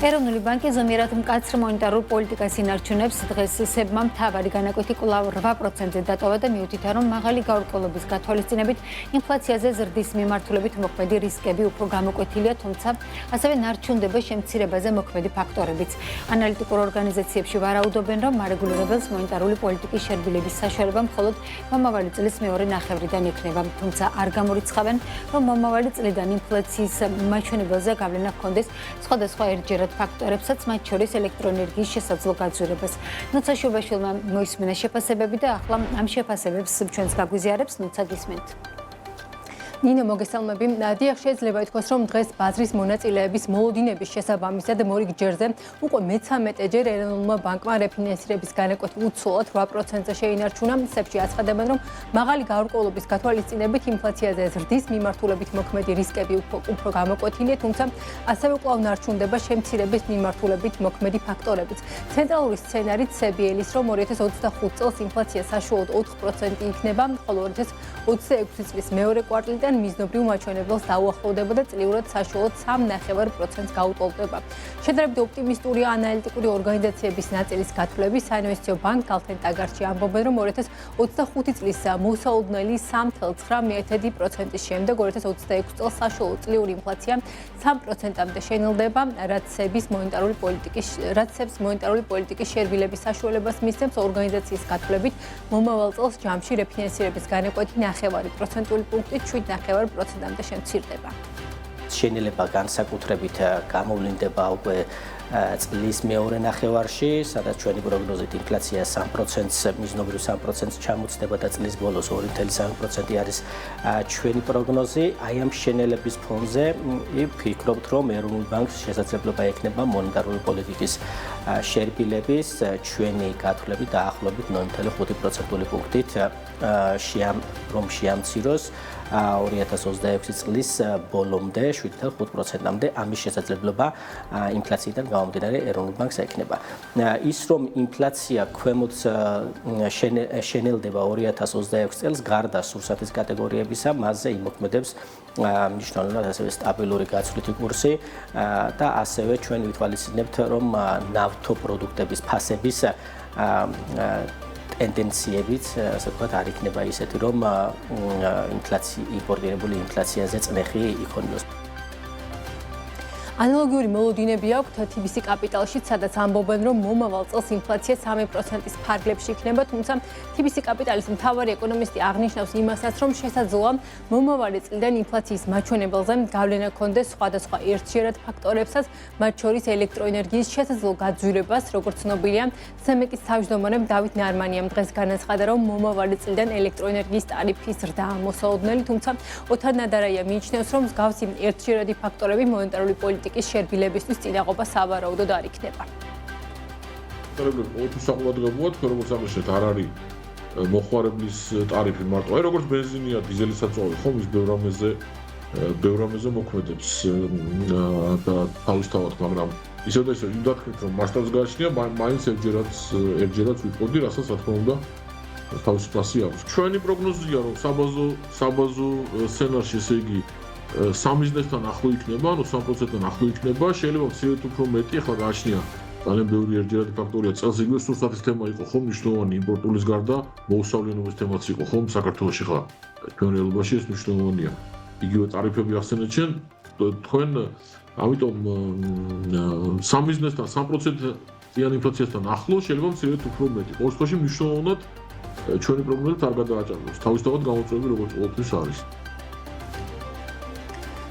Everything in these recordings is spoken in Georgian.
ეროვნული ბანკი ზომიერად მკაცრ მონეტარულ პოლიტიკას ინარჩუნებს. დღეს სებმა მთავარი განაკვეთი კვლავ 8%-ზე დატოვა და მიუთითა, რომ მაღალი გაურკვევლობის გათვალისწინებით ინფლაციაზე ზრდის მიმართულებით მოქმედი რისკები უფრო გამოკვეთილია, თუმცა ასევე ნარჩუნდება შემცირებაზე მოქმედი ფაქტორებიც. ანალიტიკურ ორგანიზაციებში ვარაუდობენ, რომ მარეგულირებელს მონეტარული პოლიტიკის შერბილების საშუალება მხოლოდ მომავალი წლის მეორე ნახევრიდან ექნება, თუმცა არ გამორიცხავენ, რომ მომავალი წლიდან ინფლაციის მაჩვენებელზე გავლენა ჰქონდეს სხვადასხვა ერთჯერად ფაქტორებსაც, მათ შორის ელექტროენერგიის შესაძლო გაძვირებას. ნუცა შუბაშვილმა მოისმინა შეფასებები და ახლა ამ შეფასებებს ჩვენს გაგვიზიარებს ნუცა გისმენთ. ნინო მოგესალმები. დიახ, შეიძლება ითქვას, რომ დღეს ბაზრის მონაწილეების მოლოდინების შესაბამისად მორიგ ჯერზე უკვე მე-13 ეროვნულმა ბანკმა რეფინანსირების განაკვეთი უცვლელად 8%-ზე შეინარჩუნა. სებში აცხადებენ, რომ მაღალი გაურკვევლობის გათვალისწინებით ინფლაციაზე ზრდის მიმართულებით მოქმედი რისკები უფრო გამოკვეთილია, თუმცა ასევე კვლავ ნარჩუნდება შემცირების მიმართულებით მოქმედი ფაქტორებიც. ცენტრალური სცენარით სებიელის, რომ 2025 წელს ინფლაცია საშუალოდ 4% იქნება, ხოლო 2026 წლის მეორე კვარტალიდან მიზნობრივ მაჩვენებელს დაუახლოვდება და წლიურად საშუალოდ 3.5%-ს გაუტოლდება. შედარებით ოპტიმისტურია ანალიტიკური ორგანიზაციების ნაწილის გათვლები. საინვესტიციო ბანკ Galten Tagartში ამბობენ, რომ 2025 წლის მოსაუდნელი 3.9%-ის შემდეგ 2026 წელს საშუალო წლიური ინფლაცია 3%-მდე შენელდება, რაც სების მონეტარული პოლიტიკის შერბილების საშუალებას მისცემს. ორგანიზაციის გათვლებით მომავალ წელს ჯამში რეფინანსირების განაკვეთი 0.5% პუნქტით 7.5%-მდე შემცირდება. შენელება განსაკუთრებით გამოვლინდება უკვე წლის მეორე ნახევარში, სადაც ჩვენი პროგნოზით ინფლაცია 3%-ს, მიზნობრივ 3%-ს ჩამოწდება და წლის ბოლოს 2.3% არის ჩვენი პროგნოზი. აი ამ შენელების ფონზე ვფიქრობთ, რომ ეროვნულ ბანკს შესაძლებლობა ექნება მონეტარული პოლიტიკის შერბილების ჩვენი გათვლები დაახლოებით 0.5% პუნქტით რომ შეამციროს 2026 წლის ბოლომდე 7.5%-მდე. ამის შესაძლებლობა ინფლაციიდან გამომდინარე ეროვნულ ბანკს ექნება. ის რომ ინფლაცია ქვემოთ შენელდება 2026 წელს გარდა სურსათის კატეგორიებისა, მასზე იმოქმედებს მნიშვნელოვნად ასევე სტაბილური გაცვლითი კურსი და ასევე ჩვენ ვითვალისწინებთ, რომ ნავთობპროდუქტების ფასების ტენდენციებიც, ასე ვთქვათ, არ იქნება ისეთი, რომ იმპორტირებული ინფლაციაზე წნეხი იქონიოს. ანალოგიური მოლოდინები აქვთ TBC კაპიტალშიც, სადაც ამბობენ, რომ მომავალ წელს ინფლაცია 3%-ის ფარგლებში იქნება, თუმცა TBC კაპიტალის მთავარი ეკონომისტი აღნიშნავს იმასაც, რომ შესაძლოა მომავალი წლიდან ინფლაციის მაჩვენებელზე გავლენა ჰქონდეს სხვადასხვა ერთჯერად ფაქტორებსაც, მათ შორის ელექტროენერგიის შესაძლო გაძვირებას, როგორც ცნობილია. CEMEC-ის თავმჯდომარე დავით ნარმანიამ დღეს განაცხადა, რომ მომავალი წლიდან ელექტროენერგიის ტარიფის ზრდაა მოსაოდნელი, თუმცა ოთარ ნადარაია მიიჩნევს, რომ მსგავსი ერთჯერადი ფაქტორები მონეტარული პოლიტიკის შერბილებისთვის წინააღობა სავარაუდოდ არ იქნება. ყოველთვის საყურადღებოა, თქვენ როგორც აღნიშნეთ, არ არის მოხმარებლის ტარიფი მარტო. აი როგორც ბენზინია, დიზელის საწვავი, ხომ ის ბევრ რამეზე მოქმედებს და თავისთავად, მაგრამ ისევ და ისევ ვიდათხით, რომ მასშტაბს გააჩნია, მაინც ერთჯერად ვიყოდი, რასაც რა თქმა უნდა თავისი ფასი აქვს. ჩვენი პროგნოზია, რომ საბაზო სცენარში, ესე იგი 3%-თან ახლო იქნება, ანუ 3%-თან ახლო იქნება, შეიძლება მცირედ უფრო მეტი, ახლა გააჩნია ძალიან ბევრი ერთჯერადი ფაქტორია. წელს იგივე სურსათის თემა იყო ხომ მნიშვნელოვანი, იმპორტულის გარდა მოუსავლიანობის თემაც იყო ხომ საქართველოში ხლა. ჩვენ რეალობაში ეს მნიშვნელოვანია. იგივე ტარიფები ახსენეთ შენ, თქვენ ამიტომ 3%-თან 3%-იან ინფლაციასთან ახლო შეიძლება მცირედ უფრო მეტი. ყოველ შემთხვევაში მნიშვნელოვნად ჩვენი პროგნოზით არ გადააჭარბებს. თავისთავად გამოწვევები როგორც ყოველთვის არის.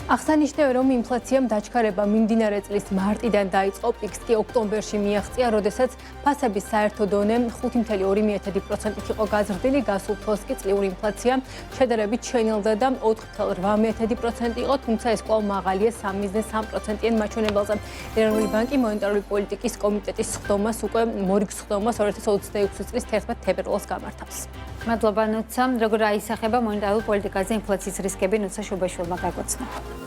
აღსანიშნავია, რომ ინფლაციამ დაჩქარება მიმდინარე წლის მარტიდან დაიწყო, პიკს კი ოქტომბერში მიაღწია, როდესაც ფასების საერთო დონე 5.2%-ით იყო გაზრდილი, გასულ თვალს კი წლიური ინფლაცია შედარებით შენელდა და 4.8% იყო, თუმცა ეს კვლავ მაღალია 3.3%-იან მაჩვენებელზე. ეროვნული ბანკი მონეტარული პოლიტიკის კომიტეტის სხდომას უკვე მორიგ სხდომას 2026 წლის 11 თებერვალს გამართავს. მადლობა ნუცა, როგორ აისახება მონეტარულ პოლიტიკაზე ინფლაციის რისკები, ნუცა შუბაშვილმა გაგვაცნო.